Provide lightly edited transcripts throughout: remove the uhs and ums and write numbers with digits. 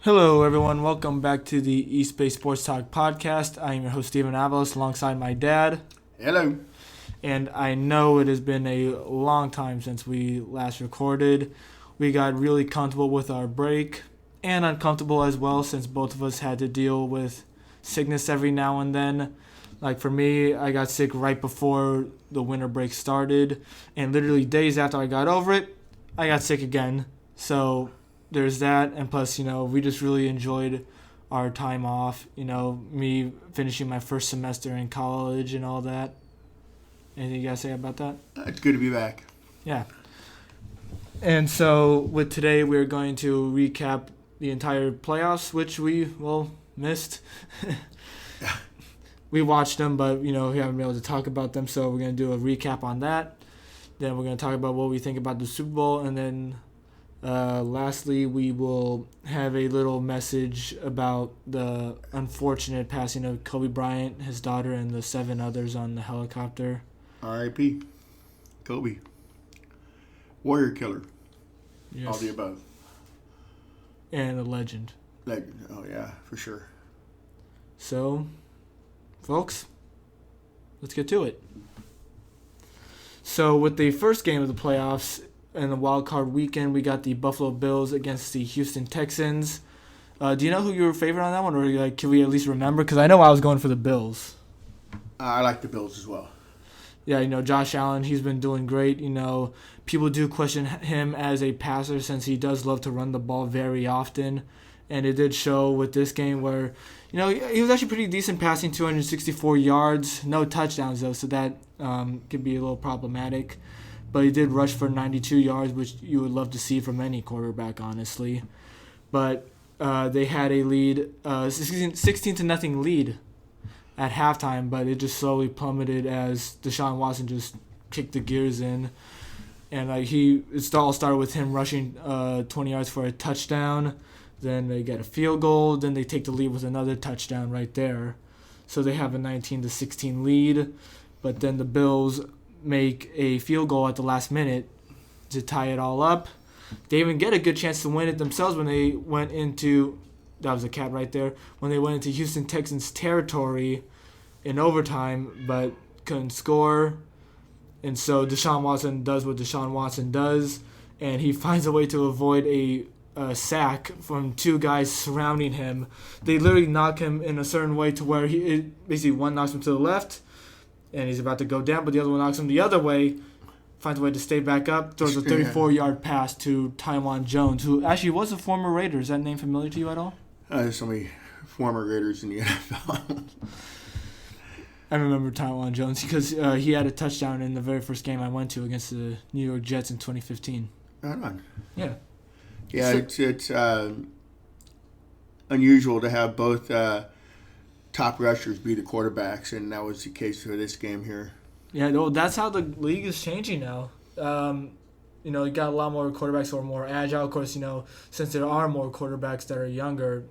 Hello, everyone. Welcome back to the East Bay Sports Talk podcast. I am your host, Steven Avalos, alongside my dad. Hello. And I know it has been a long time since we last recorded. We got really comfortable with our break and uncomfortable as well, since both of us had to deal with sickness every now and then. Like for me, I got sick right before the winter break started, and literally days after I got over it, I got sick again. So there's that, and plus, we just really enjoyed our time off. Me finishing my first semester in college and all that. Anything you guys say about that? It's good to be back. Yeah. And so with today, we're going to recap the entire playoffs, which we, missed. We watched them, but, we haven't been able to talk about them, so we're going to do a recap on that. Then we're going to talk about what we think about the Super Bowl, and then lastly, we will have a little message about the unfortunate passing of Kobe Bryant, his daughter, and the 7 others on the helicopter. R.I.P. Kobe. Warrior killer. Yes. All the above. And a legend. Legend. Oh, yeah, for sure. So, folks, let's get to it. So, with the first game of the playoffs in the wild card weekend, we got the Buffalo Bills against the Houston Texans. Do you know who you were favorite on that one, or can we at least remember? Because I know I was going for the Bills. I like the Bills as well. Yeah, Josh Allen, he's been doing great. People do question him as a passer since he does love to run the ball very often. And it did show with this game where, he was actually pretty decent passing, 264 yards. No touchdowns, though, so that could be a little problematic. But he did rush for 92 yards, which you would love to see from any quarterback, honestly. But they had a lead, 16-0 lead at halftime, but it just slowly plummeted as Deshaun Watson just kicked the gears in. And it all started with him rushing 20 yards for a touchdown. Then they get a field goal. Then they take the lead with another touchdown right there. So they have a 19-16 lead. But then the Bills make a field goal at the last minute to tie it all up. They even get a good chance to win it themselves when they went into, that was a cat right there, when they went into Houston Texans territory in overtime, but couldn't score. And so Deshaun Watson does what Deshaun Watson does, and he finds a way to avoid a sack from 2 guys surrounding him. They literally knock him in a certain way to where basically one knocks him to the left, and he's about to go down, but the other one knocks him the other way, finds a way to stay back up, throws a 34-yard pass to Taiwan Jones, who actually was a former Raider. Is that name familiar to you at all? There's so many former Raiders in the NFL. I remember Taiwan Jones because he had a touchdown in the very first game I went to against the New York Jets in 2015. Right on. Yeah. Yeah, it's unusual to have both top rushers be the quarterbacks, and that was the case for this game here. Yeah, that's how the league is changing now. You got a lot more quarterbacks who are more agile. Of course, since there are more quarterbacks that are younger,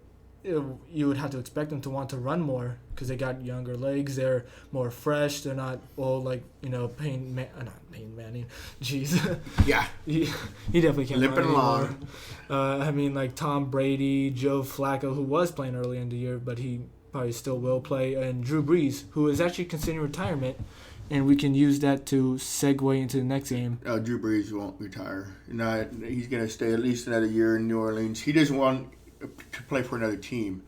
you would have to expect them to want to run more because they got younger legs. They're more fresh. They're not old like not Peyton Manning. Jeez. Yeah. he definitely can't limping run along. Like Tom Brady, Joe Flacco, who was playing early in the year, but he probably still will play, and Drew Brees, who is actually considering retirement, and we can use that to segue into the next game. Drew Brees won't retire. He's going to stay at least another year in New Orleans. He doesn't want to play for another team.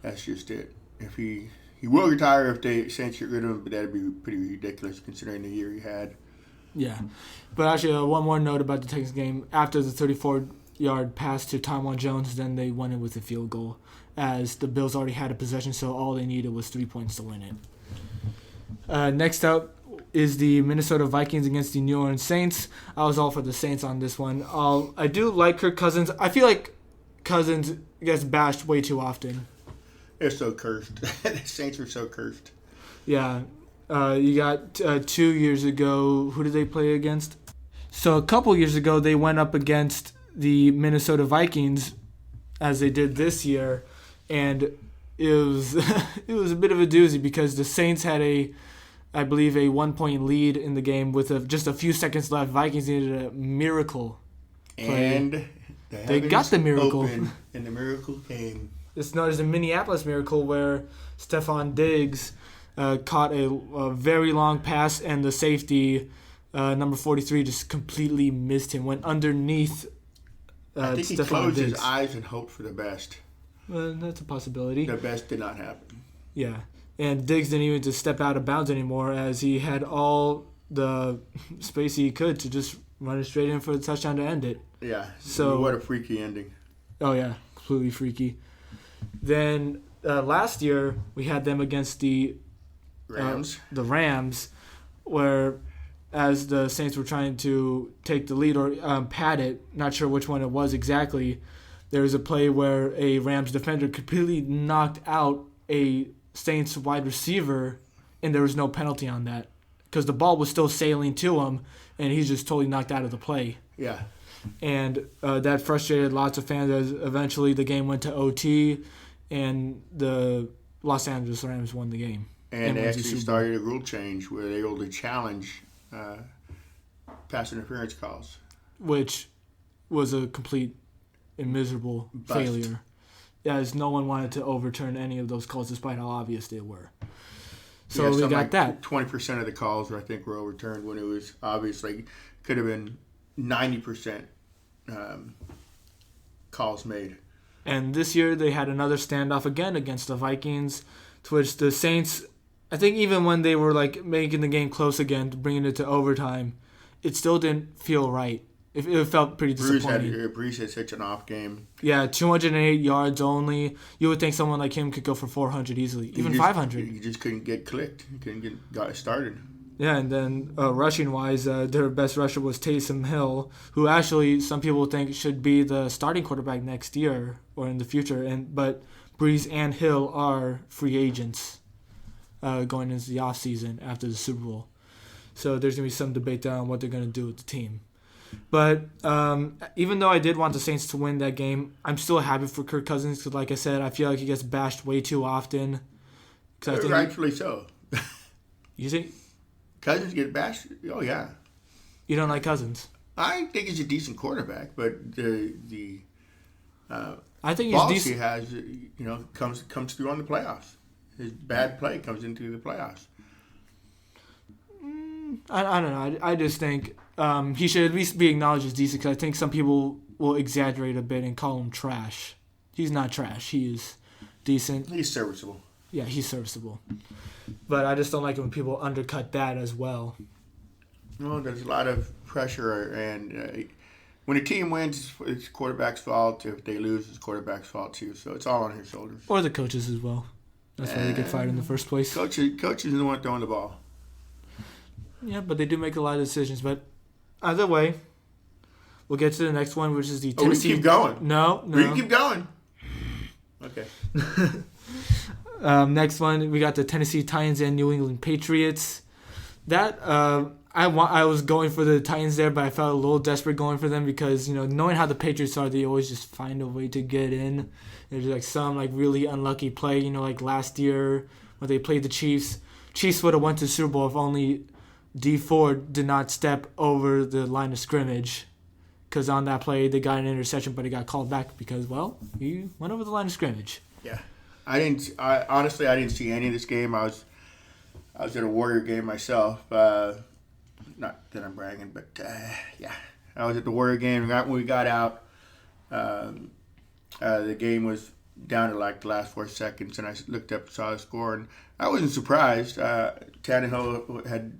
That's just it. If he will retire if the Saints get rid of him, but that'd be pretty ridiculous considering the year he had. Yeah. But actually, one more note about the Texans game. After the 34-yard pass to Taiwan Jones, then they won it with a field goal, as the Bills already had a possession, so all they needed was 3 points to win it. Next up is the Minnesota Vikings against the New Orleans Saints. I was all for the Saints on this one. I do like Kirk Cousins. I feel like Cousins gets bashed way too often. They're so cursed. The Saints are so cursed. Yeah. You got 2 years ago, who did they play against? So a couple years ago, they went up against the Minnesota Vikings, as they did this year, and it was it was a bit of a doozy because the Saints had I believe a 1-point lead in the game with just a few seconds left. Vikings needed a miracle play. And They got the miracle. Opened, and the miracle came. It's known as the Minneapolis Miracle, where Stephon Diggs caught a very long pass, and the safety, number 43, just completely missed him. Went underneath I think he Stephon closed Diggs. his eyes and hoped for the best. That's a possibility. The best did not happen. Yeah. And Diggs didn't even just step out of bounds anymore, as he had all the space he could to just run it straight in for the touchdown to end it. Yeah. So what a freaky ending. Oh, yeah. Completely freaky. Then last year, we had them against the Rams, where as the Saints were trying to take the lead or pad it, not sure which one it was exactly, there was a play where a Rams defender completely knocked out a Saints wide receiver, and there was no penalty on that because the ball was still sailing to him, and he's just totally knocked out of the play. Yeah. And that frustrated lots of fans as eventually the game went to OT, and the Los Angeles Rams won the game. And they actually started a rule change where they were able to challenge pass interference calls. Which was a complete and miserable failure. As no one wanted to overturn any of those calls despite how obvious they were. So we got like that. 20% of the calls, I think, were overturned when it was obviously could have been 90% calls made. And this year they had another standoff again against the Vikings, to which the Saints, I think even when they were like making the game close again, bringing it to overtime, it still didn't feel right. It felt pretty disappointing. Brees had such an off game. Yeah, 208 yards only. You would think someone like him could go for 400 easily, even 500. You just couldn't get clicked. You couldn't get started. Yeah, and then rushing-wise, their best rusher was Taysom Hill, who actually some people think should be the starting quarterback next year or in the future. But Brees and Hill are free agents going into the offseason after the Super Bowl. So there's going to be some debate there on what they're going to do with the team. But even though I did want the Saints to win that game, I'm still happy for Kirk Cousins because, like I said, I feel like he gets bashed way too often. Rightfully so. You think? Cousins get bashed? Oh, yeah. You don't like Cousins? I think he's a decent quarterback, but the I think balls he's decent. He has, comes through on the playoffs. His bad play comes into the playoffs. I don't know. I just think he should at least be acknowledged as decent because I think some people will exaggerate a bit and call him trash. He's not trash. He is decent. He's serviceable. Yeah, he's serviceable. But I just don't like it when people undercut that as well. Well, there's a lot of pressure, and when a team wins, it's quarterback's fault. If they lose, it's quarterback's fault too. So it's all on his shoulders. Or the coaches as well. That's why they get fired in the first place. Coaches are the one throwing the ball. Yeah, but they do make a lot of decisions. But either way, we'll get to the next one, which is the Tennessee. We keep going. No. We can keep going. Okay. Next one, we got the Tennessee Titans and New England Patriots. That I was going for the Titans there, but I felt a little desperate going for them because knowing how the Patriots are, they always just find a way to get in. There's like some like really unlucky play, like last year when they played the Chiefs. Chiefs would have went to the Super Bowl if only Dee Ford did not step over the line of scrimmage. Because on that play, they got an interception, but it got called back because, he went over the line of scrimmage. Yeah. Honestly, I didn't see any of this game. I was at a Warrior game myself. Not that I'm bragging, but yeah. I was at the Warrior game. When we got out, the game was down to like the last 4 seconds, and I looked up and saw the score, and I wasn't surprised. Tannehill had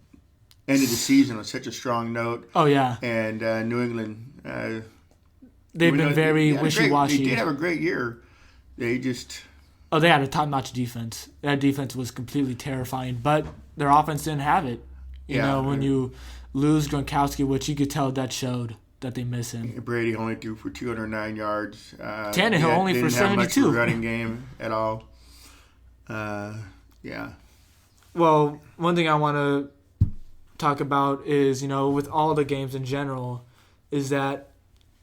ended the season on such a strong note. Oh, yeah. And New England... they've been very wishy-washy. They did have a great year. They just... Oh, they had a top-notch defense. That defense was completely terrifying, but their offense didn't have it. When you lose Gronkowski, which you could tell that showed that they miss him. Brady only threw for 209 yards. Tannehill only for 72. Didn't have much of a running game at all. Yeah. Well, one thing I want to talk about is, with all the games in general, is that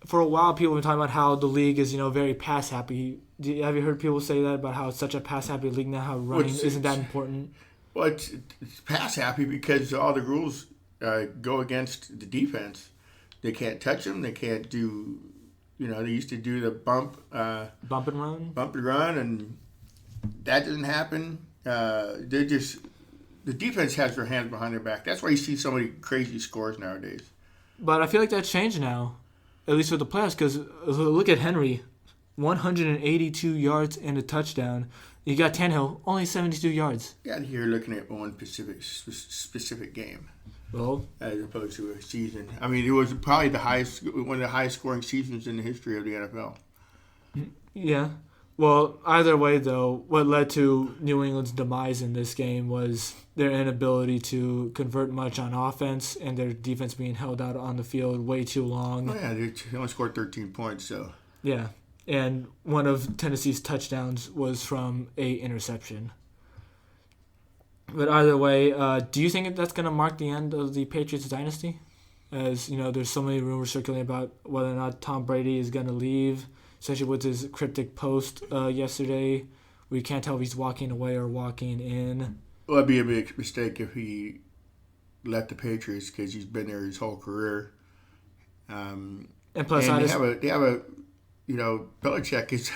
for a while people have been talking about how the league is, very pass-happy. Have you heard people say that about how it's such a pass-happy league now, how running isn't that important? Well, it's pass-happy because all the rules go against the defense. They can't touch them. They can't do They used to do the bump and run, and that doesn't happen. The defense has their hands behind their back. That's why you see so many crazy scores nowadays. But I feel like that's changed now, at least with the playoffs, because look at Henry, 182 yards and a touchdown. You got Tannehill, only 72 yards. Yeah, you're looking at one specific game. Well, as opposed to a season. I mean, it was probably one of the highest scoring seasons in the history of the NFL. Yeah. Well, either way, though, what led to New England's demise in this game was their inability to convert much on offense and their defense being held out on the field way too long. Oh, yeah, they only scored 13 points, so. Yeah, and one of Tennessee's touchdowns was from a interception. But either way, do you think that's going to mark the end of the Patriots dynasty? As, there's so many rumors circulating about whether or not Tom Brady is going to leave, especially with his cryptic post yesterday. We can't tell if he's walking away or walking in. Well, it'd be a big mistake if he left the Patriots because he's been there his whole career. And plus, they have a Belichick is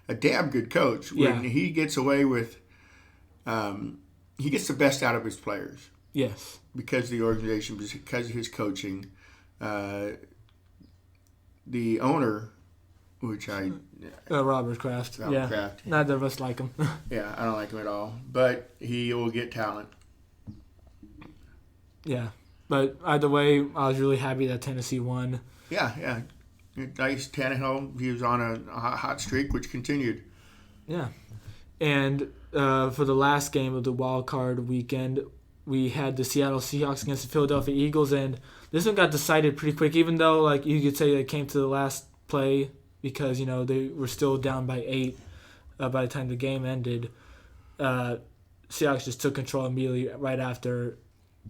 a damn good coach. When he gets away with, he gets the best out of his players. Yes. Because of the organization, because of his coaching. The owner, which Robert Kraft. Kraft. Neither of us like him. Yeah, I don't like him at all. But he will get talent. Yeah. But either way, I was really happy that Tennessee won. Yeah. Nice Tannehill. He was on a hot streak, which continued. Yeah. And for the last game of the wild card weekend, we had the Seattle Seahawks against the Philadelphia Eagles, and this one got decided pretty quick, even though you could say it came to the last play because they were still down by 8 by the time the game ended. Seahawks just took control immediately right after.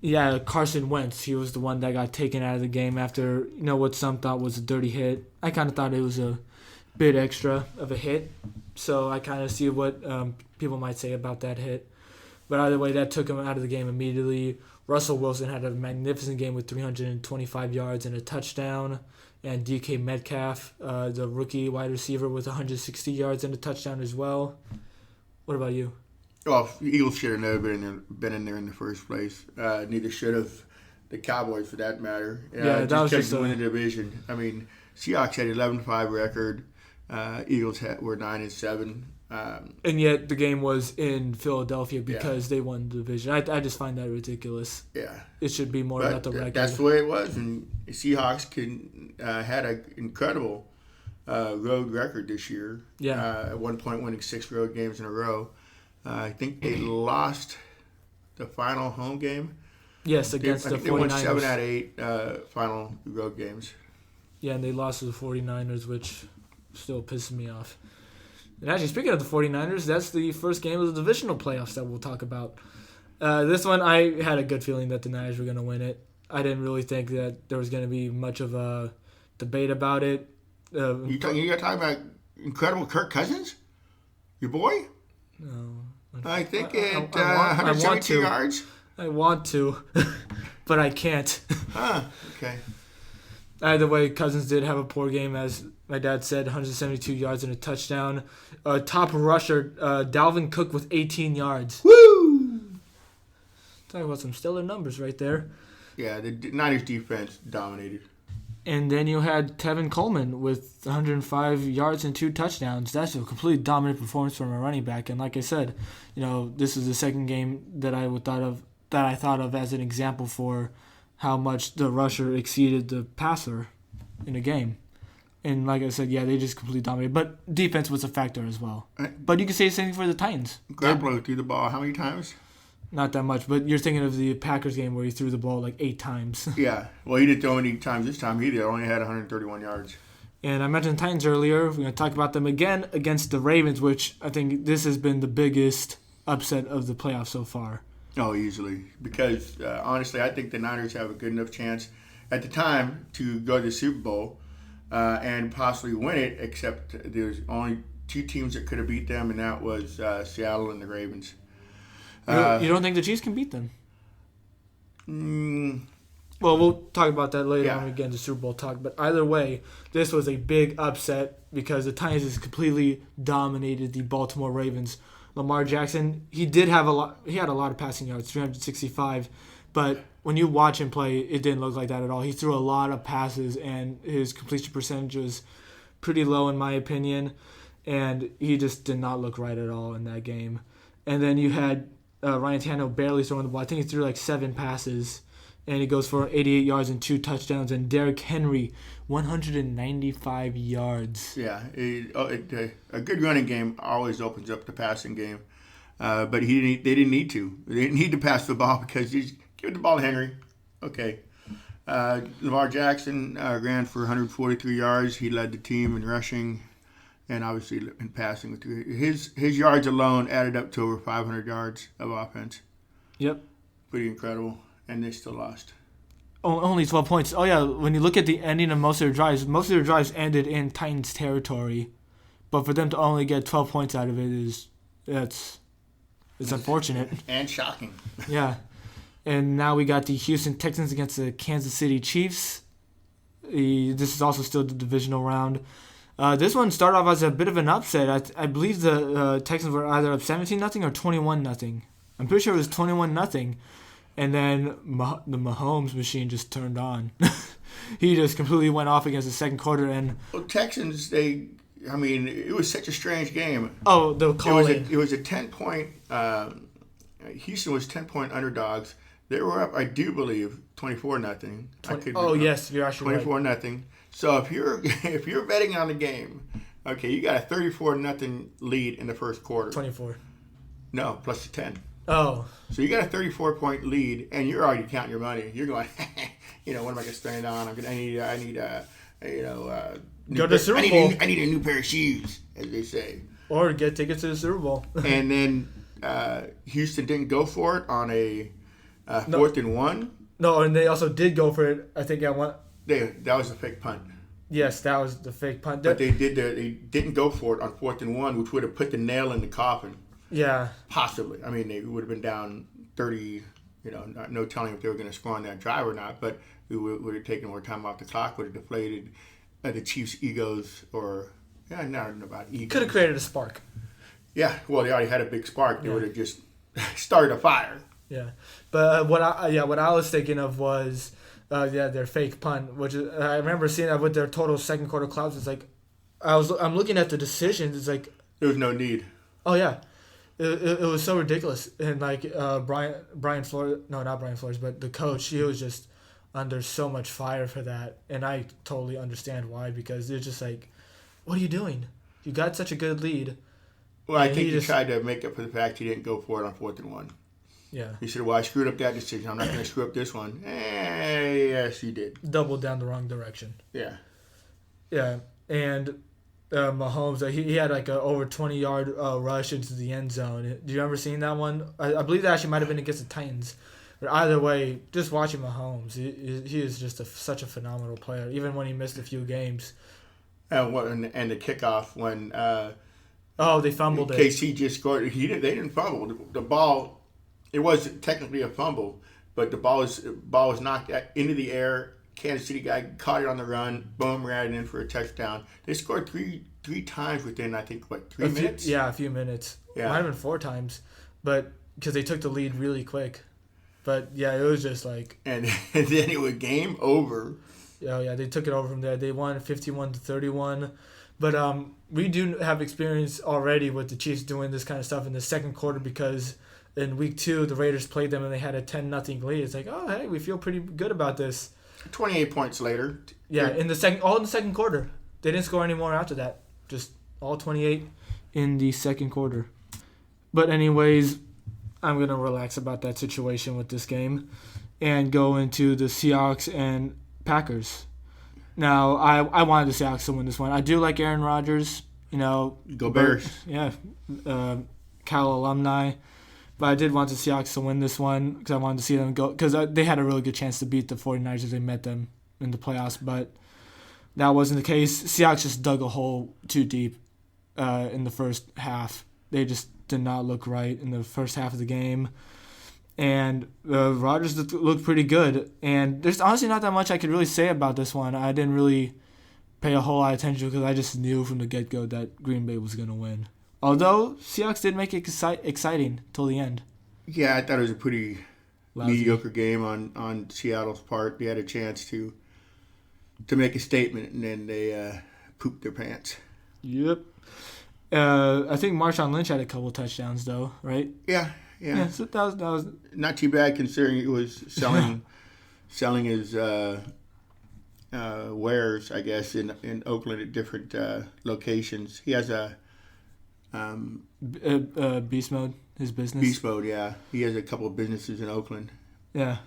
Yeah, Carson Wentz, he was the one that got taken out of the game after what some thought was a dirty hit. I kind of thought it was a bit extra of a hit, so I kind of see what people might say about that hit. But either way, that took him out of the game immediately. Russell Wilson had a magnificent game with 325 yards and a touchdown. And DK Metcalf, the rookie wide receiver, with 160 yards and a touchdown as well. What about you? Well, the Eagles should have never been in there in the first place. Neither should have the Cowboys, for that matter. That was just to win the division. I mean, Seahawks had 11-5 record. Eagles were 9-7. And yet the game was in Philadelphia because they won the division. I just find that ridiculous. Yeah, it should be more about the record. That's the way it was, and the Seahawks had an incredible road record this year. Yeah, at one point winning 6 road games in a row. I think they lost the final home game. Yes, against the 49ers. They won 7 out of 8 final road games. Yeah, and they lost to the 49ers, which still pisses me off. And actually, speaking of the 49ers, that's the first game of the divisional playoffs that we'll talk about. This one, I had a good feeling that the Niners were going to win it. I didn't really think that there was going to be much of a debate about it. You're talking about incredible Kirk Cousins? Your boy? No. I think 172 yards. I want to, but I can't. Okay. Either way, Cousins did have a poor game, as my dad said, 172 yards and a touchdown. Top rusher, Dalvin Cook with 18 yards. Woo! Talk about some stellar numbers right there. Yeah, the Niners defense dominated. And then you had Tevin Coleman with 105 yards and 2 touchdowns. That's a completely dominant performance from a running back. And like I said, this is the second game that I thought of as an example for how much the rusher exceeded the passer in a game. And like I said, they just completely dominated. But defense was a factor as well. But you can say the same thing for the Titans. Garoppolo threw the ball how many times? Not that much, but you're thinking of the Packers game where he threw the ball 8 times. Yeah. Well, he didn't throw any times this time either. Only had 131 yards. And I mentioned the Titans earlier. We're going to talk about them again against the Ravens, which I think this has been the biggest upset of the playoffs so far. Oh, easily. Because, honestly, I think the Niners have a good enough chance at the time to go to the Super Bowl and possibly win it, except there's only 2 teams that could have beat them, and that was Seattle and the Ravens. You don't think the Chiefs can beat them? Well, we'll talk about that later Yeah. when we get into Super Bowl talk. But either way, this was a big upset because the Titans just completely dominated the Baltimore Ravens. Lamar Jackson, he had a lot of passing yards, 365. But when you watch him play, it didn't look like that at all. He threw a lot of passes, and his completion percentage was pretty low in my opinion. And he just did not look right at all in that game. And then you had Ryan Tannehill barely throwing the ball. I think he threw like 7 passes. And he goes for 88 yards and 2 touchdowns. And Derrick Henry, 195 yards. Yeah, a good running game always opens up the passing game. But they didn't need to. They didn't need to pass the ball because you just give the ball to Henry. Okay. Lamar Jackson ran for 143 yards. He led the team in rushing and obviously in passing. His yards alone added up to over 500 yards of offense. Yep. Pretty incredible. And they still lost. Only 12 points. Oh, yeah, when you look at the ending of most of their drives ended in Titans territory. But for them to only get 12 points out of it it's unfortunate. And shocking. Yeah. And now we got the Houston Texans against the Kansas City Chiefs. This is also still the divisional round. This one started off as a bit of an upset. I believe the Texans were either up 17-0 or 21-0. I'm pretty sure it was 21-0. And then the Mahomes machine just turned on. He just completely went off against the second quarter. And Texans, it was such a strange game. Oh, the calling. It was a 10-point. Houston was 10-point underdogs. They were up, I do believe, 24-0. Yes, you're actually 24-0. So if you're betting on the game, okay, you got a 34-0 lead in the first quarter. 24. No, plus the 10. Oh. So you got a 34-point lead, and you're already counting your money. You're going, what am I going to spend it on? Go to the Super Bowl. I need a new pair of shoes, as they say. Or get tickets to the Super Bowl. And then Houston didn't go for it on a 4th and 1. No, and they also did go for it. I think that was a fake punt. Yes, that was the fake punt. But they didn't go for it on 4th and 1, which would have put the nail in the coffin. Yeah. Possibly. I mean, they would have been down 30, no telling if they were going to score on that drive or not, but it would have taken more time off the clock, would have deflated the Chiefs' egos, or, I don't know about egos. Could have created a spark. Yeah, well, they already had a big spark. They would have just started a fire. Yeah. But what I was thinking of was, their fake punt, which I remember seeing that with their total second quarter clouds. It's like, I'm looking at the decisions. It's like, there was no need. Oh, yeah. It was so ridiculous. And like Brian Flores, no, not Brian Flores, but the coach, he was just under so much fire for that. And I totally understand why, because they're just like, what are you doing? You got such a good lead. Well, I think he tried to make up for the fact he didn't go for it on 4th and 1. Yeah. He said, well, I screwed up that decision. I'm not going to screw up this one. Yes, he did. Doubled down the wrong direction. Yeah. Yeah. And Mahomes, he had like a over 20-yard rush into the end zone. Do you remember seeing that one? I believe that actually might have been against the Titans. But either way, just watching Mahomes, he is just such a phenomenal player, even when he missed a few games. And the kickoff when they fumbled it. KC just scored. They didn't fumble. The ball, it was technically a fumble, but the ball was knocked into the air. Kansas City guy caught it on the run. Boom, ran in for a touchdown. They scored three times within, I think, 3 minutes? A few minutes. Yeah. Might have been 4 times, but because they took the lead really quick. But yeah, it was just like. And then it was game over. Yeah, they took it over from there. They won 51-31. But we do have experience already with the Chiefs doing this kind of stuff in the second quarter, because in week 2 the Raiders played them and they had a 10-0 lead. It's like, oh hey, we feel pretty good about this. 28 points later. Yeah, in the second quarter. They didn't score any more after that. Just all 28 in the second quarter. But anyways, I'm going to relax about that situation with this game and go into the Seahawks and Packers. Now, I wanted the Seahawks to win this one. I do like Aaron Rodgers. Go Bears. Yeah, Cal alumni. But I did want the Seahawks to win this one because I wanted to see them go, because they had a really good chance to beat the 49ers if they met them in the playoffs, but that wasn't the case. Seahawks just dug a hole too deep in the first half. They just did not look right in the first half of the game. And Rodgers looked pretty good. And there's honestly not that much I could really say about this one. I didn't really pay a whole lot of attention because I just knew from the get-go that Green Bay was going to win. Although, Seahawks did make it exciting till the end. Yeah, I thought it was a pretty Lousy. mediocre game on Seattle's part. They had a chance to make a statement, and then they pooped their pants. Yep. I think Marshawn Lynch had a couple touchdowns, though, right? Yeah. So that was Not too bad considering it was selling his wares, I guess, in Oakland at different locations. He has a Beast Mode, his business. Beast Mode, yeah. He has a couple of businesses in Oakland. Yeah.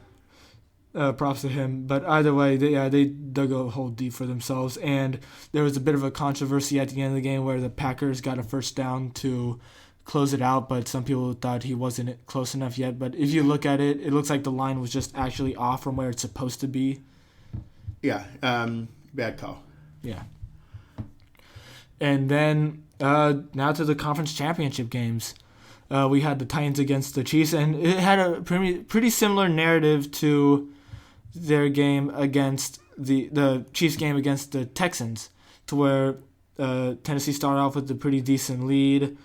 Props to him. But either way, they dug a hole deep for themselves. And there was a bit of a controversy at the end of the game where the Packers got a first down to close it out, but some people thought he wasn't close enough yet. But if you look at it, it looks like the line was just actually off from where it's supposed to be. Yeah, bad call. Yeah. And then now to the conference championship games. We had the Titans against the Chiefs, and it had a pretty similar narrative to their game against the Chiefs game against the Texans, to where Tennessee started off with a pretty decent lead.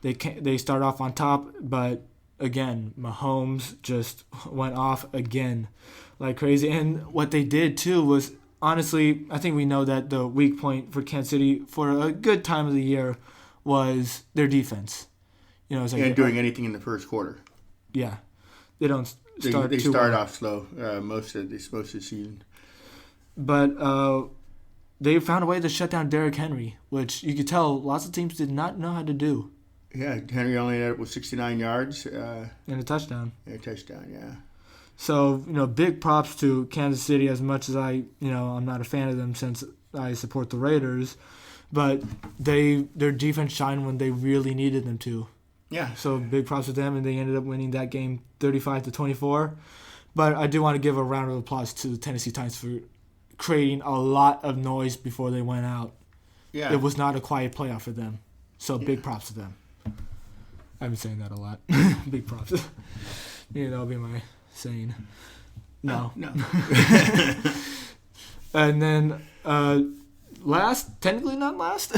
They started off on top, but again, Mahomes just went off again like crazy. And what they did too was, honestly, I think we know that the weak point for Kansas City for a good time of the year was their defense. You know, it's like and doing anything in the first quarter. Yeah, they don't start. They too start well. off slow most of the season. But they found a way to shut down Derrick Henry, which you could tell lots of teams did not know how to do. Yeah, Henry only ended up with 69 yards. And a touchdown. And a touchdown, yeah. So, big props to Kansas City, as much as I'm not a fan of them since I support the Raiders. But their defense shined when they really needed them to. Yeah. So big props to them, and they ended up winning that game 35-24. But I do want to give a round of applause to the Tennessee Titans for creating a lot of noise before they went out. Yeah. It was not a quiet playoff for them. So big props to them. I've been saying that a lot. Big props. That'll be my saying. No. No. And then technically not last,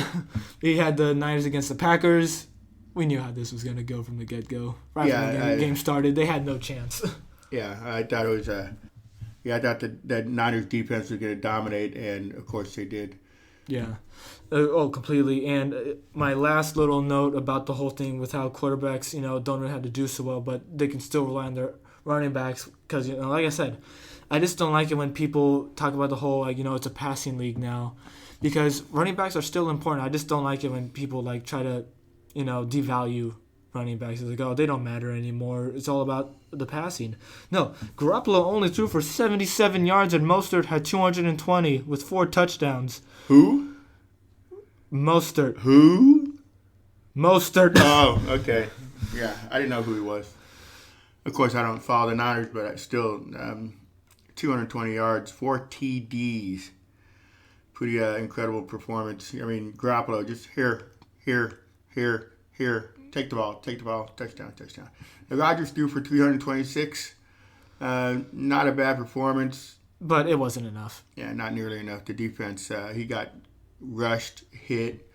we had the Niners against the Packers. We knew how this was going to go from the get-go. Right when the game started, they had no chance. Yeah, I thought it was I thought that Niners defense was going to dominate, and of course they did. Yeah. Completely. And my last little note about the whole thing with how quarterbacks, don't know how to do so well, but they can still rely on their running backs because, like I said, I just don't like it when people talk about the whole, it's a passing league now, because running backs are still important. I just don't like it when people, try to, devalue running backs. It's like, they don't matter anymore. It's all about the passing. No, Garoppolo only threw for 77 yards, and Mostert had 220 with 4 touchdowns. Who? Mostert. Who? Mostert. Oh, okay. Yeah, I didn't know who he was. Of course, I don't follow the Niners, but I still 220 yards, 4 TDs. Pretty incredible performance. I mean, Garoppolo just here. Take the ball, touchdown. The Rodgers threw for 326. Not a bad performance. But it wasn't enough. Yeah, not nearly enough. The defense, he got rushed, hit,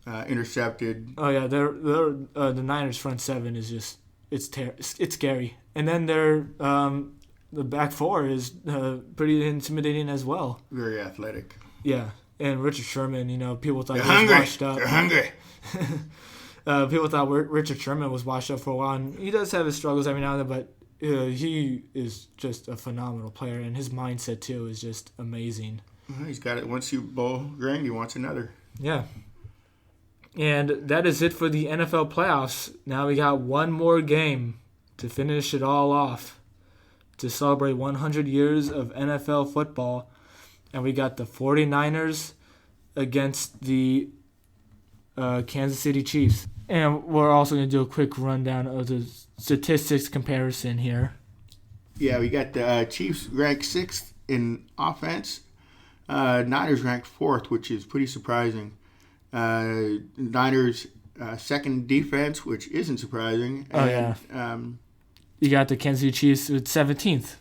intercepted. Oh yeah, the Niners front seven is just it's scary, and then the back four is pretty intimidating as well. Very athletic. Yeah, and Richard Sherman, people thought They're he was hungry. washed up. They're hungry. People thought Richard Sherman was washed up for a while, and he does have his struggles every now and then, but he is just a phenomenal player, and his mindset too is just amazing. Well, he's got it. One Super Bowl ring, he wants another. Yeah. And that is it for the NFL playoffs. Now we got one more game to finish it all off, to celebrate 100 years of NFL football. And we got the 49ers against the Kansas City Chiefs. And we're also going to do a quick rundown of the statistics comparison here. Yeah, we got the Chiefs ranked 6th in offense. Niners ranked 4th, which is pretty surprising. Niners second defense, which isn't surprising. And, you got the Kansas City Chiefs with 17th.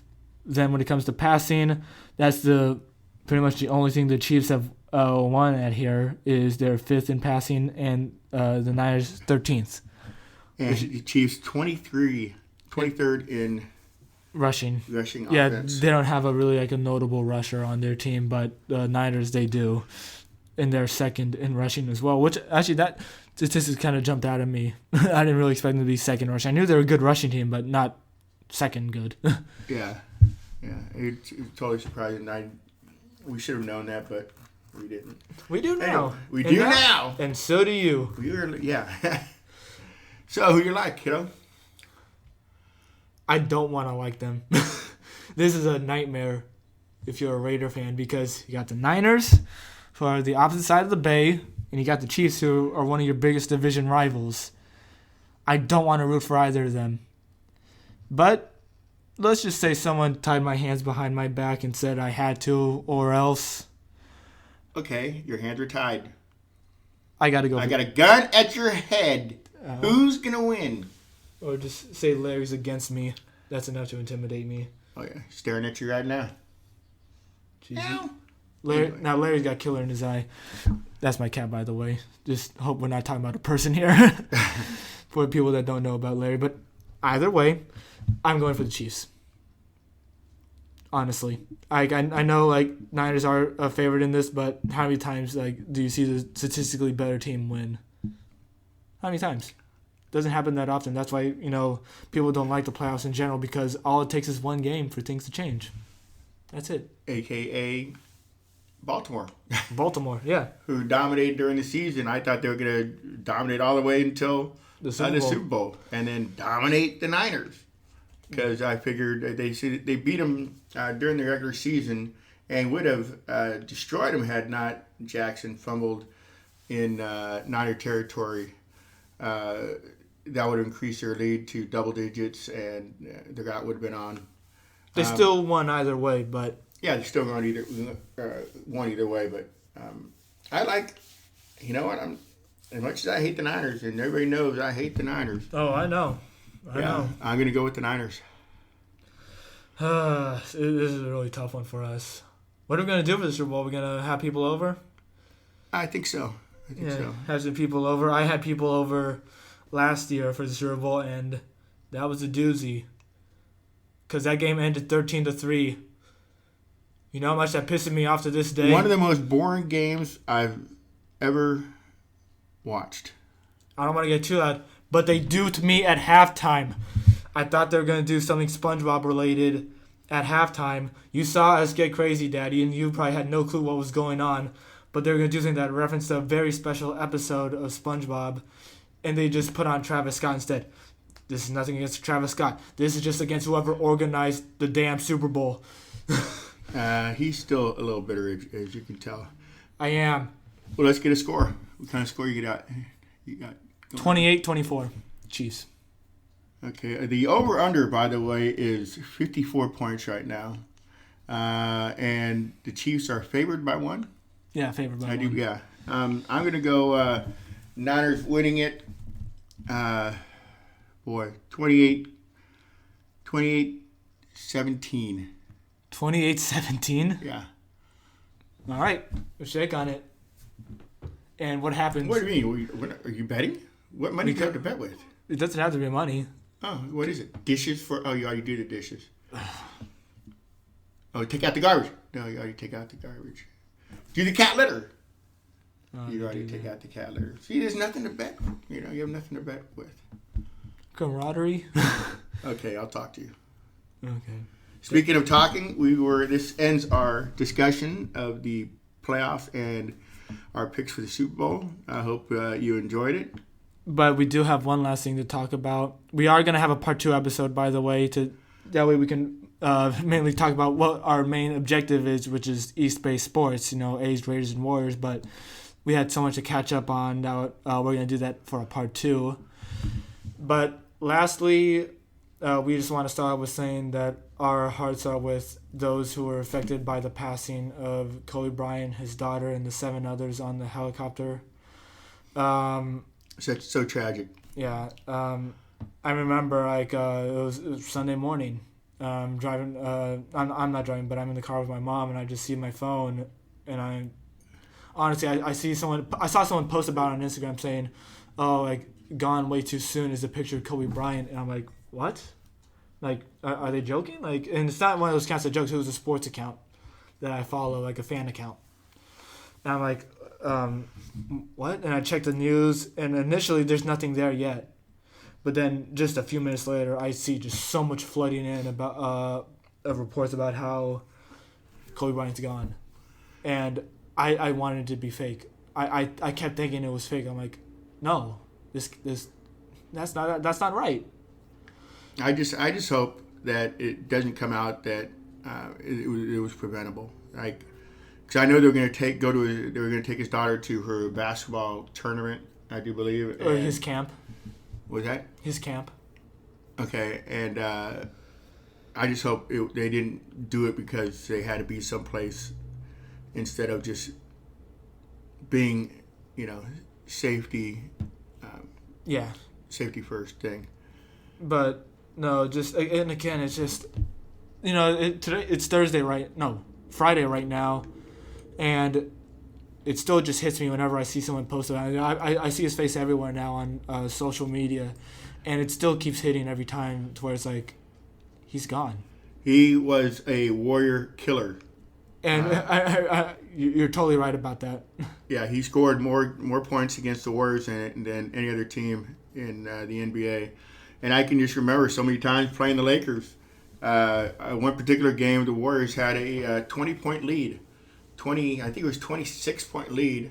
Then when it comes to passing, that's pretty much the only thing the Chiefs have won at here is they're 5th in passing, and the Niners 13th. And the Chiefs 23rd in rushing offense. They don't have a really like a notable rusher on their team, but the Niners they do, and they're 2nd in rushing as well. Which actually that statistic kind of jumped out at me. I didn't really expect them to be 2nd rushing. I knew they were a good rushing team, but not 2nd good. Yeah, it's totally surprising. We should have known that, but we didn't. We do now. Anyway, we do now, and so do you. Yeah. So who you like, kiddo? I don't want to like them. This is a nightmare if you're a Raider fan because you got the Niners, who are the opposite side of the bay, and you got the Chiefs, who are one of your biggest division rivals. I don't want to root for either of them. But let's just say someone tied my hands behind my back and said I had to or else. Okay, your hands are tied. I got to go. I got a gun at your head. Who's going to win? Or just say Larry's against me. That's enough to intimidate me. Oh, yeah. Staring at you right now. Jeez. Now Larry's got killer in his eye. That's my cat, by the way. Just hope we're not talking about a person here. For people that don't know about Larry. But either way, I'm going for the Chiefs. Honestly. I know, like, Niners are a favorite in this, but how many times, like, do you see the statistically better team win? How many times? Doesn't happen that often. That's why, people don't like the playoffs in general because all it takes is one game for things to change. That's it. AKA Baltimore. Baltimore, yeah. Who dominated during the season. I thought they were going to dominate all the way until the Super Bowl. And then dominate the Niners. Because I figured they beat them during the regular season and would have destroyed them had not Jackson fumbled in Niner territory. That would increase their lead to double digits, and the guy would have been on. They still won either way, but yeah, they're still going won either way. But I like, you know what? As much as I hate the Niners, and everybody knows I hate the Niners. Oh, I know. I know. I'm going to go with the Niners. This is a really tough one for us. What are we going to do for the Super Bowl? We're going to have people over? I think so. Have some people over. I had people over last year for the Super Bowl, and that was a doozy. Because that game ended 13-3. You know how much that pisses me off to this day? One of the most boring games I've ever watched. I don't want to get too loud, but they duped me at halftime. I thought they were going to do something SpongeBob related at halftime. You saw us get crazy, Daddy, and you probably had no clue what was going on. But they were going to do something that referenced a very special episode of SpongeBob, and they just put on Travis Scott instead. This is nothing against Travis Scott. This is just against whoever organized the damn Super Bowl. He's still a little bitter, as you can tell. I am. Well, let's get a score. What kind of score you got? 28-24, Chiefs. Okay. The over-under, by the way, is 54 points right now. And the Chiefs are favored by 1? Yeah, favored by 1. Yeah. I'm going to go Niners winning it. 28-17. 28-17? Yeah. All right. We'll shake on it. And what happens? What do you mean? Are you betting? What money do you have to bet with? It doesn't have to be money. Oh, what is it? Dishes for... Oh, you already do the dishes. Oh, take out the garbage. No, you already take out the garbage. Do the cat litter. You already take out the cat litter. See, there's nothing to bet. You have nothing to bet with. Camaraderie. Okay, I'll talk to you. Okay. Speaking of talking, this ends our discussion of the playoffs and our picks for the Super Bowl. I hope you enjoyed it. But we do have one last thing to talk about. We are going to have a part 2 episode, by the way. That way we can mainly talk about what our main objective is, which is East Bay sports, A's, Raiders, and Warriors. But we had so much to catch up on that we're going to do that for a part 2. But lastly, we just want to start with saying that our hearts are with those who were affected by the passing of Kobe Bryant, his daughter, and the 7 others on the helicopter. So tragic. Yeah. I remember it was Sunday morning. Driving. I'm not driving, but I'm in the car with my mom, and I just see my phone, and I honestly I see someone. I saw someone post about it on Instagram saying, "Oh, like gone way too soon" is a picture of Kobe Bryant, and I'm like, what? Like, are they joking? Like, and it's not one of those kinds of jokes. It was a sports account that I follow, like a fan account, and I'm like, what? And I checked the news, and initially there's nothing there yet. But then just a few minutes later, I see just so much flooding in about of reports about how Kobe Bryant's gone, and I wanted it to be fake. I kept thinking it was fake. I'm like, no, this that's not right. I just hope that it doesn't come out that it was preventable. Like, because I know they were going to take his daughter to her basketball tournament. I do believe. Or his camp. Was that his camp? Okay, and I just hope they didn't do it because they had to be someplace instead of just being, safety. Yeah. Safety first thing. But no, just and again, it's just, today it's Thursday, right? No, Friday right now, and it still just hits me whenever I see someone post about it. I see his face everywhere now on social media, and it still keeps hitting every time to where it's like, he's gone. He was a Warrior killer. And you're totally right about that. Yeah, he scored more points against the Warriors than any other team in the NBA. And I can just remember so many times playing the Lakers. One particular game, the Warriors had a 20-point lead. I think it was 26-point lead.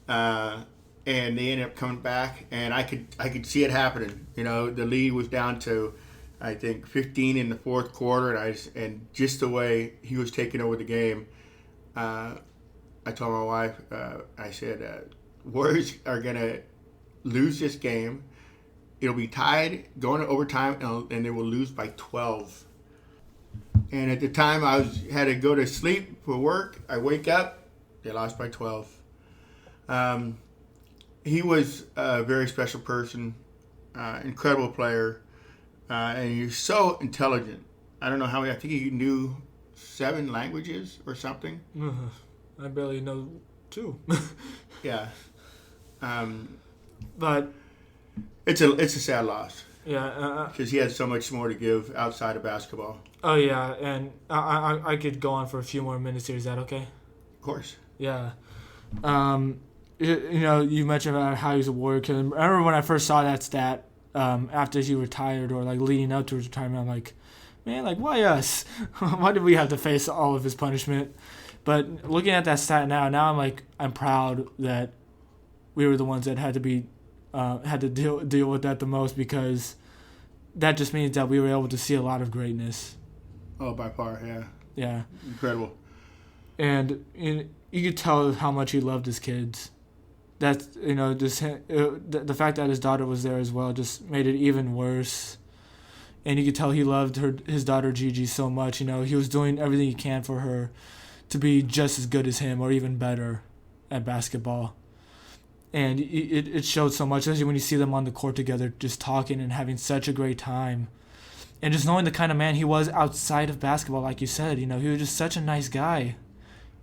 And they ended up coming back, and I could see it happening. The lead was down to, I think, 15 in the fourth quarter, and just the way he was taking over the game, I told my wife, I said, Warriors are gonna lose this game. It'll be tied going to overtime, and they will lose by 12. And at the time, had to go to sleep for work. I wake up, they lost by 12. He was a very special person, incredible player, and he's so intelligent. I don't know how many. I think he knew 7 languages or something. I barely know 2. Yeah, but it's a sad loss. Yeah, because he had so much more to give outside of basketball. Oh yeah, and I could go on for a few more minutes here. Is that okay? Of course. Yeah. You mentioned about how he's a Warrior killer. I remember when I first saw that stat after he retired or like leading up to his retirement. I'm like, man, like why us? Why did we have to face all of his punishment? But looking at that stat now I'm like, I'm proud that we were the ones that had to deal with that the most, because that just means that we were able to see a lot of greatness. Oh, by far, yeah. Yeah. Incredible. And you could tell how much he loved his kids. That's the fact that his daughter was there as well just made it even worse. And you could tell he loved his daughter Gigi so much. He was doing everything he can for her to be just as good as him or even better at basketball. And it showed so much, especially when you see them on the court together, just talking and having such a great time. And just knowing the kind of man he was outside of basketball, like you said, he was just such a nice guy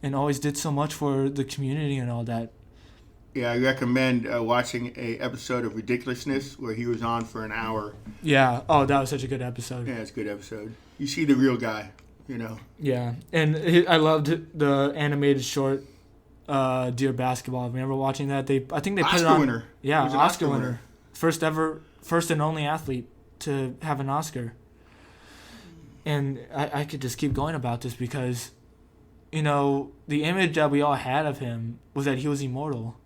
and always did so much for the community and all that. Yeah, I recommend watching a episode of Ridiculousness where he was on for an hour. Yeah. Oh, that was such a good episode. Yeah, it's a good episode. You see the real guy, Yeah. And I loved the animated short, Dear Basketball. Remember watching that? I think they put Oscar it on. Winner. Yeah, He was an Oscar winner. First and only athlete to have an Oscar. And I could just keep going about this because, the image that we all had of him was that he was immortal.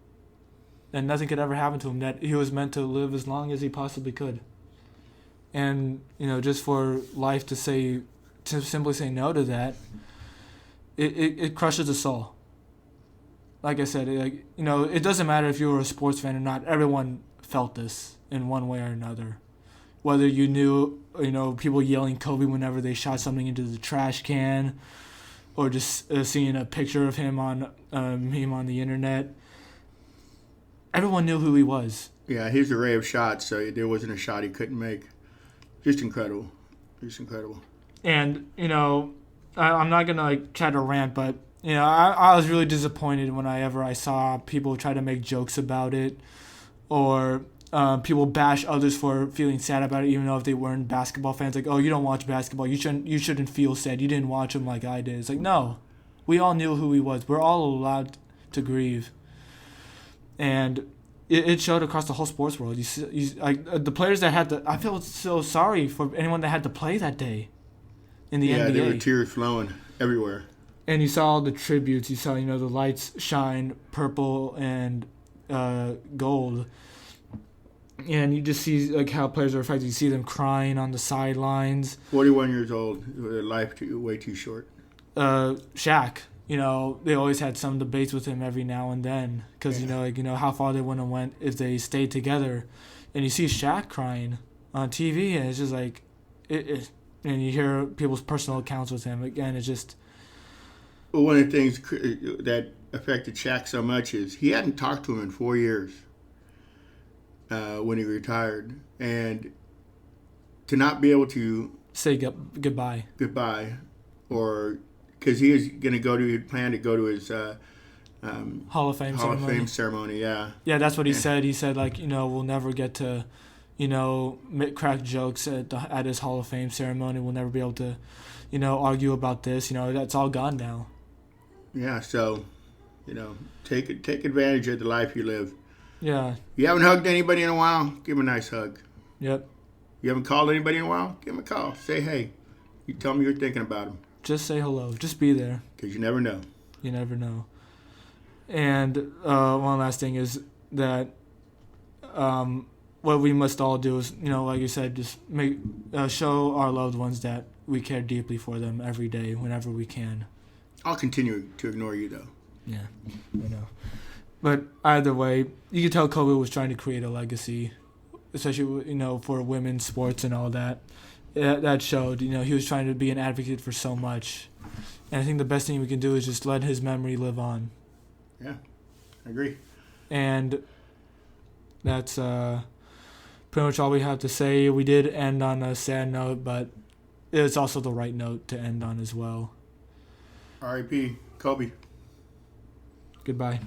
And nothing could ever happen to him, that he was meant to live as long as he possibly could. And, just for life to simply say no to that, it crushes the soul. Like I said, it doesn't matter if you were a sports fan or not. Everyone felt this in one way or another. Whether you knew, people yelling Kobe whenever they shot something into the trash can, or just seeing a picture of him on meme on the internet. Everyone knew who he was, Yeah, his array of shots, so there wasn't a shot he couldn't make. Just incredible. Just incredible. And, I'm not going to try to rant, but, I was really disappointed whenever I saw people try to make jokes about it, or people bash others for feeling sad about it, even though if they weren't basketball fans. Like, oh, you don't watch basketball. You shouldn't feel sad. You didn't watch him like I did. It's like, no. We all knew who he was. We're all allowed to grieve. And it showed across the whole sports world. The players that had to. I feel so sorry for anyone that had to play that day in the NBA. Yeah, there were tears flowing everywhere. And you saw the tributes. You saw, the lights shine purple and gold. And you just see how players are affected. You see them crying on the sidelines. 41 years old. Life way too short. Shaq. They always had some debates with him every now and then because, how far they wouldn't have went if they stayed together. And you see Shaq crying on TV, and it's just like, and you hear people's personal accounts with him. Again, it's just... Well, one of the things that affected Shaq so much is he hadn't talked to him in 4 years when he retired. And to not be able to... Say goodbye. Goodbye. Or... Because he was going to plan to go to his Hall of Fame ceremony, yeah. Yeah, that's what he said. He said, we'll never get to, crack jokes at his Hall of Fame ceremony. We'll never be able to, argue about this. That's all gone now. Yeah, so, take advantage of the life you live. Yeah. You haven't hugged anybody in a while? Give him a nice hug. Yep. You haven't called anybody in a while? Give him a call. Say, hey. You tell them you're thinking about them. Just say hello. Just be there. Because you never know. You never know. And one last thing is that what we must all do is, like you said, just show our loved ones that we care deeply for them every day, whenever we can. I'll continue to ignore you, though. Yeah, I know. But either way, you can tell Kobe was trying to create a legacy, especially, for women's sports and all that. That showed, he was trying to be an advocate for so much. And I think the best thing we can do is just let his memory live on. Yeah, I agree. And that's pretty much all we have to say. We did end on a sad note, but it's also the right note to end on as well. R.I.P. Kobe. Goodbye.